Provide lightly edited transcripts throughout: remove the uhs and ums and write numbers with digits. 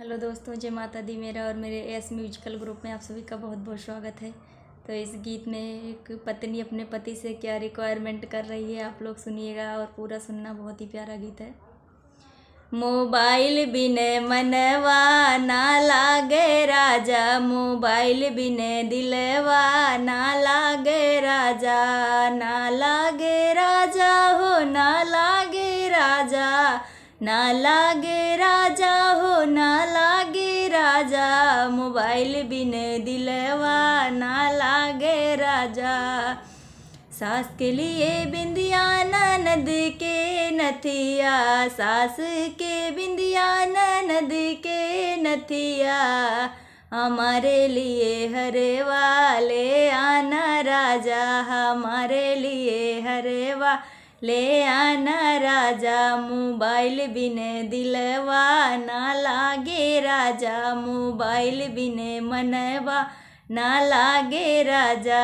Hello दोस्तों, जय माता दी। मेरा और मेरे एस म्यूजिकल ग्रुप में आप सभी का बहुत बहुत स्वागत है। तो इस गीत में एक पत्नी अपने पति से क्या रिक्वायरमेंट कर रही है, आप लोग सुनिएगा और पूरा सुनना। बहुत ही प्यारा गीत है। मोबाइल बिन मनवा ना लागे राजा, मोबाइल बिन दिलवा ना लागे राजा, ना लागे राजा हो ना लागे राजा, ना लागे राजा हो ना लागे राजा, मोबाइल बिन दिलवा ना लागे राजा। सास के लिए बिंदिया ननद के नथिया, सास के बिंदिया ननद के नथिया, हमारे लिए हरे वाले आना राजा, हमारे लिए हरे ले आना राजा, मोबाइल बिन दिलवा ना लागे राजा, मोबाइल बिन मनवा ना लागे राजा।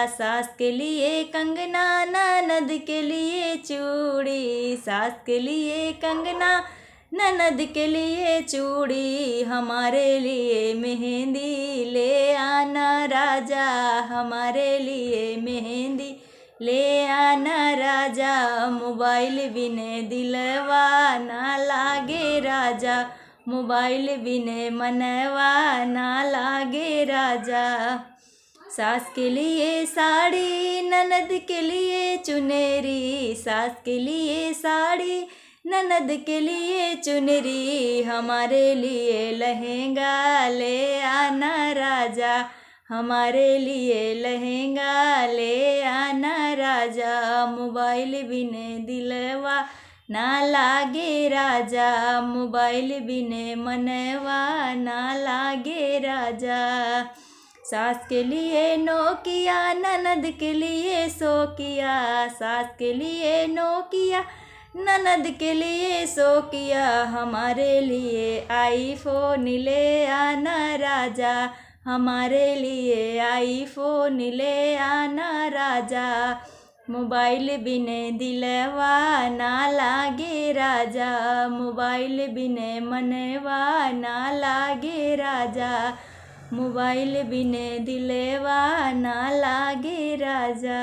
सास के लिए कंगना ननद के लिए चूड़ी, सास के लिए कंगना ननद के लिए चूड़ी, हमारे लिए मेहंदी ले आना राजा, हमारे लिए मेहंदी ले आना राजा, मोबाइल बिन दिलवा ना लागे राजा, मोबाइल बिन मनवा ना लागे राजा। सास के लिए साड़ी ननद के लिए चुनरी, सास के लिए साड़ी ननद के लिए चुनरी, हमारे लिए लहंगा ले आना राजा, हमारे लिए लहंगा ले आना राजा, मोबाइल बिन दिलवा ना लागे राजा, मोबाइल बिन मनवा ना लागे राजा। सास के लिए नोकिया ननद के लिए सोकिया, सास के लिए नोकिया ननद के लिए सोकिया, हमारे लिए आईफोन ले आना राजा, हमारे लिए आईफोन ले आना राजा, मोबाइल बिन दिलवा ना लागे राजा, मोबाइल बिन मनवा ना लागे राजा, मोबाइल बिन दिलवा ना लागे राजा।